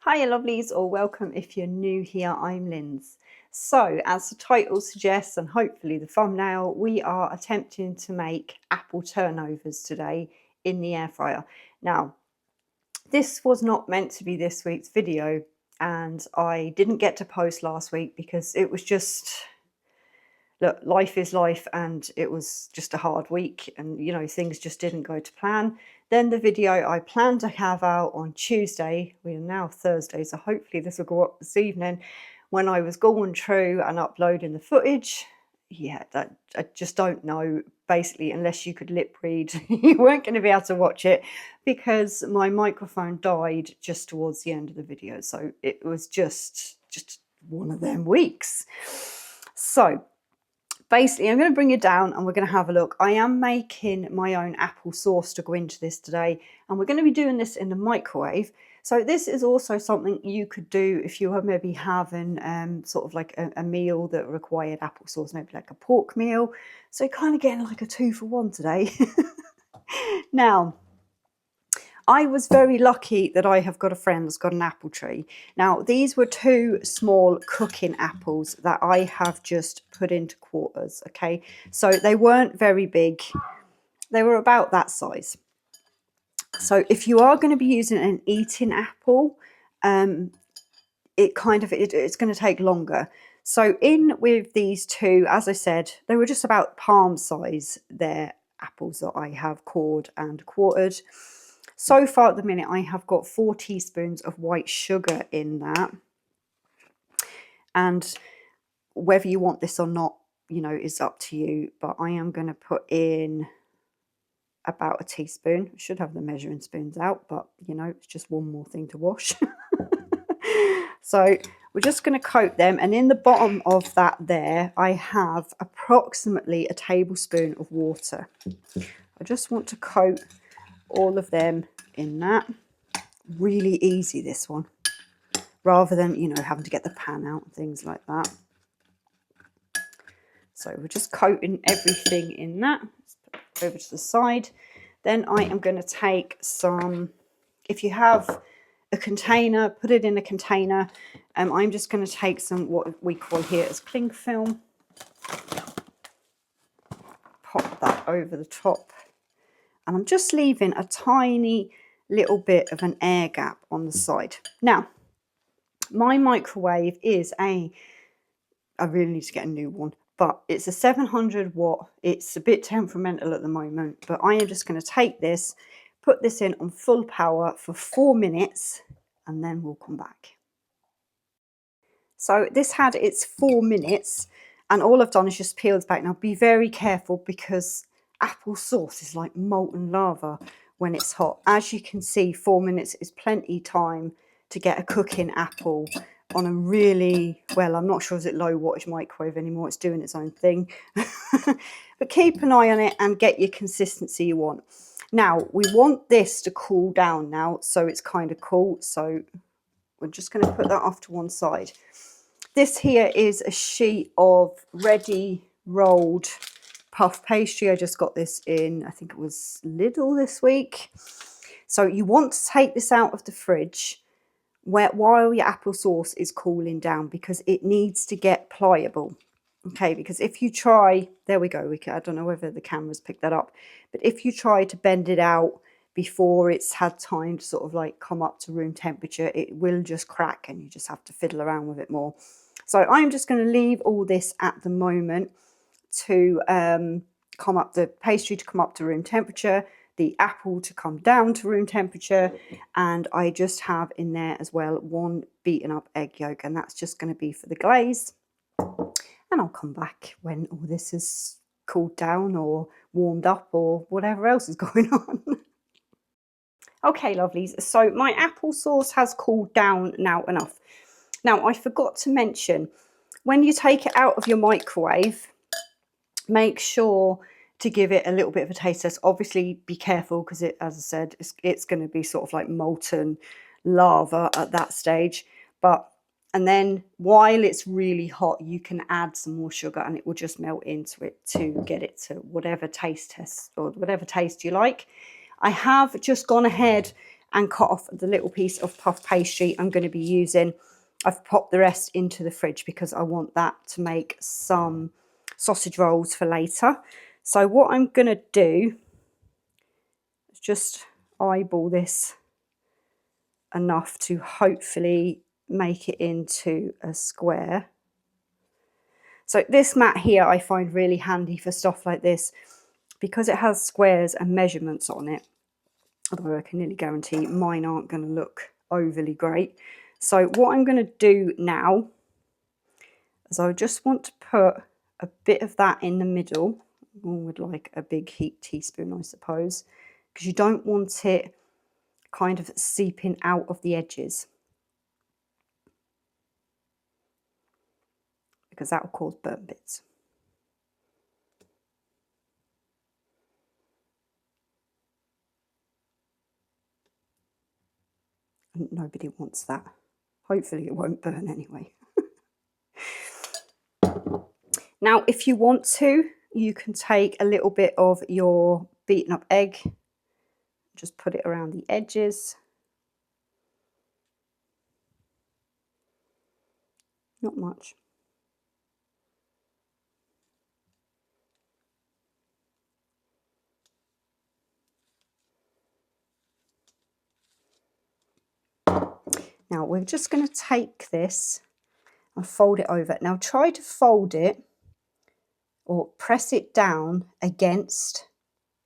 Hiya lovelies, or welcome if you're new here. I'm Linz. So as the title suggests, and hopefully the thumbnail, we are attempting to make apple turnovers today in the air fryer. Now, this was not meant to be this week's video, and I didn't get to post last week because it was just, look, life is life, and it was just a hard week, and you know, things just didn't go to plan. Then the video I planned to have out on Tuesday, we are now Thursday, so hopefully this will go up this evening, when I was going through and uploading the footage. Yeah, that I just don't know, basically, unless you could lip read, you weren't going to be able to watch it because my microphone died just towards the end of the video. So it was just one of them weeks. So basically, I'm going to bring you down and we're going to have a look. I am making my own apple sauce to go into this today, and we're going to be doing this in the microwave. So this is also something you could do if you were maybe having sort of like a meal that required applesauce, maybe like a pork meal. So you're kind of getting like a 2-for-1 today. Now, I was very lucky that I have got a friend that's got an apple tree. Now, these were 2 small cooking apples that I have just put into quarters, okay? So they weren't very big. They were about that size. So if you are going to be using an eating apple, it's going to take longer. So in with these 2, as I said, they were just about palm size. They're apples that I have cored and quartered. So far at the minute, I have got 4 teaspoons of white sugar in that. And whether you want this or not, you know, is up to you. But I am going to put in about a teaspoon. I should have the measuring spoons out, but, you know, it's just one more thing to wash. So we're just going to coat them. And in the bottom of that there, I have approximately a tablespoon of water. I just want to coat all of them in that. Really easy, this one, rather than, you know, having to get the pan out and things like that. So we're just coating everything in that. Let's put it over to the side. Then I am going to take some, if you have a container, put it in a container. I'm just going to take some what we call here as cling film. Pop that over the top. And I'm just leaving a tiny little bit of an air gap on the side. Now, my microwave is I really need to get a new one, but it's a 700 watt. It's a bit temperamental at the moment, but I am just going to take this, put this in on full power for 4 minutes, and then we'll come back. So this had its 4 minutes, and all I've done is just peeled back. Now be very careful because apple sauce is like molten lava when it's hot. As you can see, 4 minutes is plenty time to get a cooking apple on a really, well, I'm not sure, is it low wattage microwave anymore? It's doing its own thing. But keep an eye on it and get your consistency you want. Now, we want this to cool down now, so it's kind of cool. So we're just going to put that off to one side. This here is a sheet of ready rolled puff pastry. I just got this in, I think it was Lidl this week. So you want to take this out of the fridge while your applesauce is cooling down, because it needs to get pliable. Okay, because if you try, there we go, I don't know whether the camera's picked that up, but if you try to bend it out before it's had time to sort of like come up to room temperature, it will just crack and you just have to fiddle around with it more. So I'm just going to leave all this at the moment to the pastry to come up to room temperature, the apple to come down to room temperature, and I just have in there as well 1 beaten up egg yolk, and that's just going to be for the glaze. And I'll come back when all this is cooled down or warmed up or whatever else is going on. Okay, lovelies, so my applesauce has cooled down now enough. Now, I forgot to mention, when you take it out of your microwave, make sure to give it a little bit of a taste test. Obviously, be careful because it, as I said, it's going to be sort of like molten lava at that stage. And then while it's really hot, you can add some more sugar and it will just melt into it to get it to whatever taste test or whatever taste you like. I have just gone ahead and cut off the little piece of puff pastry I'm going to be using. I've popped the rest into the fridge because I want that to make some sausage rolls for later. So what I'm going to do is just eyeball this enough to hopefully make it into a square. So this mat here I find really handy for stuff like this because it has squares and measurements on it. Although I can nearly guarantee mine aren't going to look overly great. So what I'm going to do now is I just want to put a bit of that in the middle, with like a big heaped teaspoon, I suppose, because you don't want it kind of seeping out of the edges, because that will cause burnt bits. And nobody wants that. Hopefully it won't burn anyway. Now, if you want to, you can take a little bit of your beaten up egg, just put it around the edges. Not much. Now we're just going to take this and fold it over. Now try to fold it or press it down against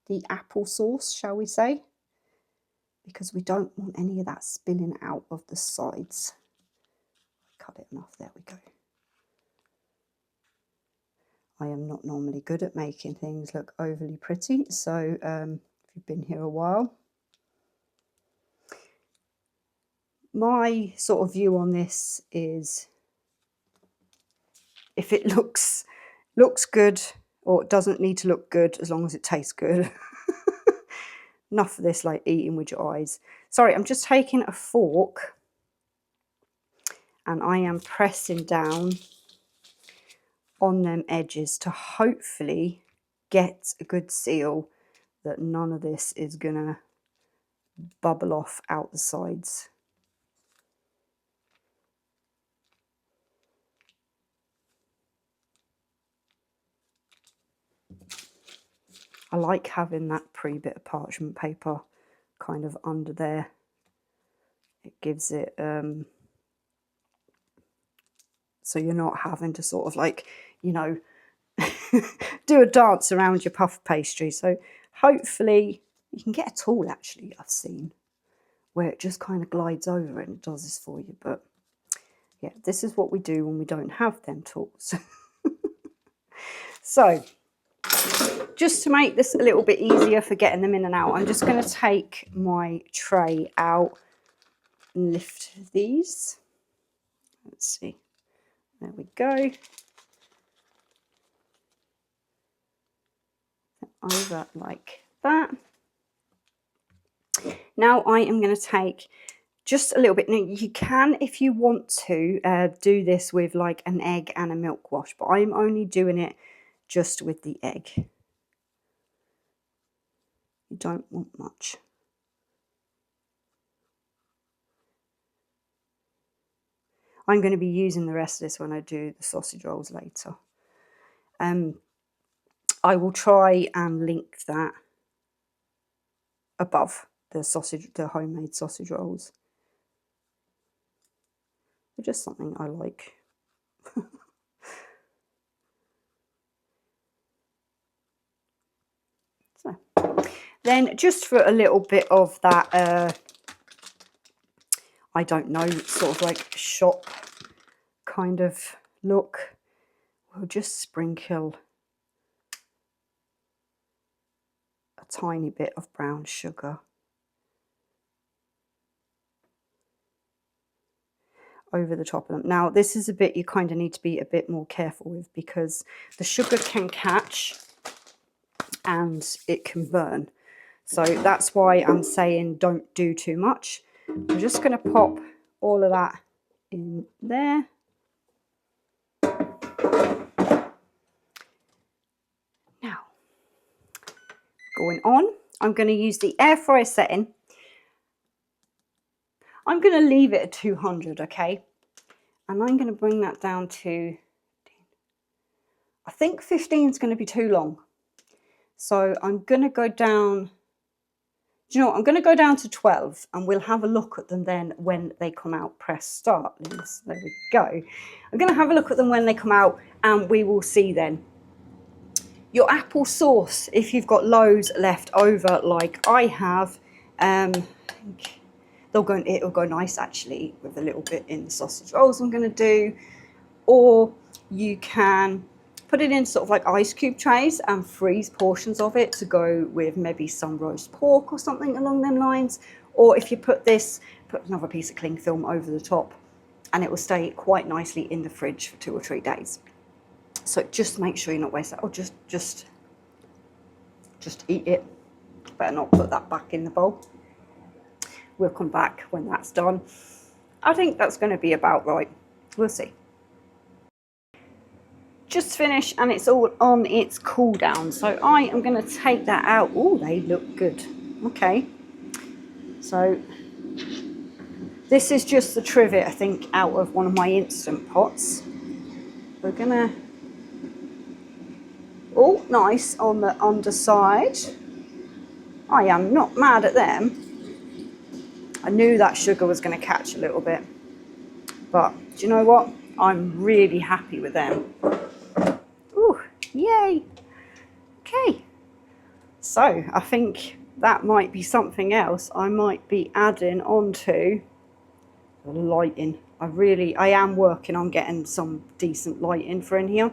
the applesauce, shall we say, because we don't want any of that spilling out of the sides. Cut it enough, there we go. I am not normally good at making things look overly pretty, so if you've been here a while. My sort of view on this is if it looks good, or it doesn't need to look good as long as it tastes good. Enough of this like eating with your eyes. Sorry, I'm just taking a fork and I am pressing down on them edges to hopefully get a good seal that none of this is gonna bubble off out the sides. I like having that bit of parchment paper kind of under there. It gives it, so you're not having to sort of like, you know, do a dance around your puff pastry. So hopefully you can get a tool, actually, I've seen, where it just kind of glides over and it does this for you. But yeah, this is what we do when we don't have them tools. So just to make this a little bit easier for getting them in and out, I'm just going to take my tray out and lift these. Let's see. There we go. Over like that. Now I am going to take just a little bit. Now you can, if you want to, do this with like an egg and a milk wash, but I'm only doing it just with the egg. You don't want much. I'm going to be using the rest of this when I do the sausage rolls later. I will try and link that above the homemade sausage rolls. They're just something I like. So then, just for a little bit of that, I don't know, sort of like shop kind of look, we'll just sprinkle a tiny bit of brown sugar over the top of them. Now this is a bit you kind of need to be a bit more careful with, because the sugar can catch and it can burn. So that's why I'm saying don't do too much. I'm just going to pop all of that in there. Now, going on, I'm going to use the air fryer setting. I'm going to leave it at 200, okay? And I'm going to bring that down to, I think 15 is going to be too long. So I'm going to go down, do you know what? I'm going to go down to 12 and we'll have a look at them then when they come out. Press start. There we go. I'm going to have a look at them when they come out and we will see then. Your apple sauce, if you've got loads left over like I have, it'll go nice actually with a little bit in the sausage rolls I'm going to do. Or you can put it in sort of like ice cube trays and freeze portions of it to go with maybe some roast pork or something along them lines. Or if you put another piece of cling film over the top and it will stay quite nicely in the fridge for 2 or 3 days. So just make sure you're not wasting it. Or just eat it. Better not put that back in the bowl. We'll come back when that's done. I think that's going to be about right. We'll see. Just finished and it's all on its cool down. So I am going to take that out. Oh, they look good. Okay. So this is just the trivet, I think, out of one of my Instant Pots. We're going to, oh, nice on the underside. I am not mad at them. I knew that sugar was going to catch a little bit. But do you know what? I'm really happy with them. Ooh, yay. Okay. So I think that might be something else I might be adding onto the lighting. I am working on getting some decent lighting for in here.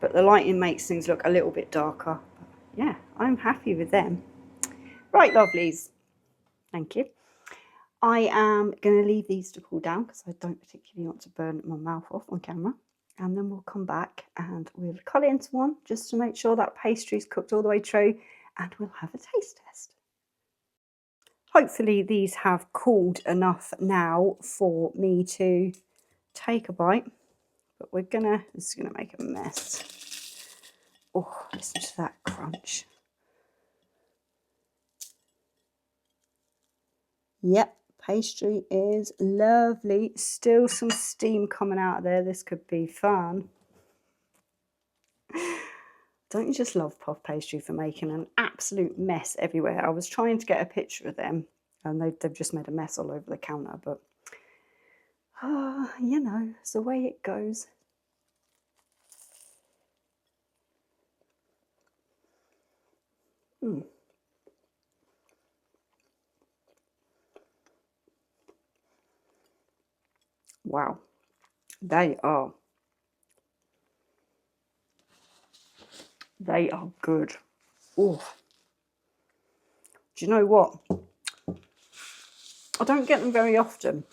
But the lighting makes things look a little bit darker. But yeah, I'm happy with them. Right, lovelies. Thank you. I am going to leave these to cool down because I don't particularly want to burn my mouth off on camera. And then we'll come back and we'll cut it into one just to make sure that pastry's cooked all the way through and we'll have a taste test. Hopefully these have cooled enough now for me to take a bite. But this is gonna make a mess. Oh, listen to that crunch. Yep, pastry is lovely. Still some steam coming out of there. This could be fun. Don't you just love puff pastry for making an absolute mess everywhere? I was trying to get a picture of them and they've just made a mess all over the counter, but you know, it's the way it goes. Wow, they are good. Oh, do you know what? I don't get them very often.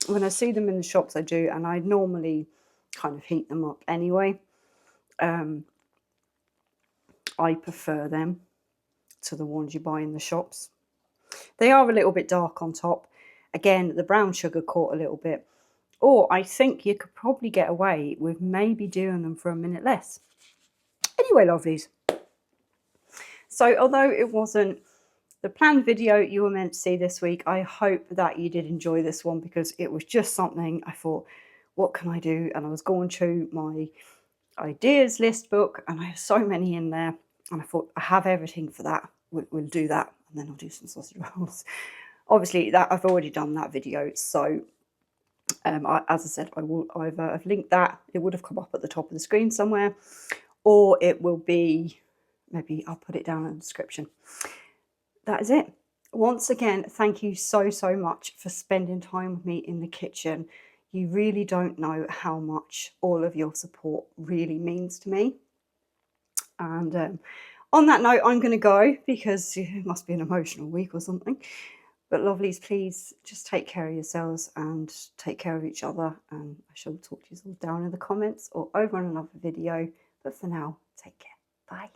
When I see them in the shops, I do, and I normally kind of heat them up anyway. I prefer them to the ones you buy in the shops. They are a little bit dark on top. Again, the brown sugar caught a little bit. Or I think you could probably get away with maybe doing them for a minute less. Anyway, lovelies. So although it wasn't the planned video you were meant to see this week, I hope that you did enjoy this one because it was just something I thought, what can I do? And I was going through my ideas list book and I have so many in there. And I thought, I have everything for that. We'll do that. And then I'll do some sausage rolls. Obviously, I've already done that video. So as I said, I've linked that. It would have come up at the top of the screen somewhere. Or it will be, maybe I'll put it down in the description. That is it. Once again, thank you so much for spending time with me in the kitchen. You really don't know how much all of your support really means to me. And on that note, I'm going to go because it must be an emotional week or something. But lovelies, please just take care of yourselves and take care of each other. And I shall talk to you all down in the comments or over on another video. But for now, take care. Bye.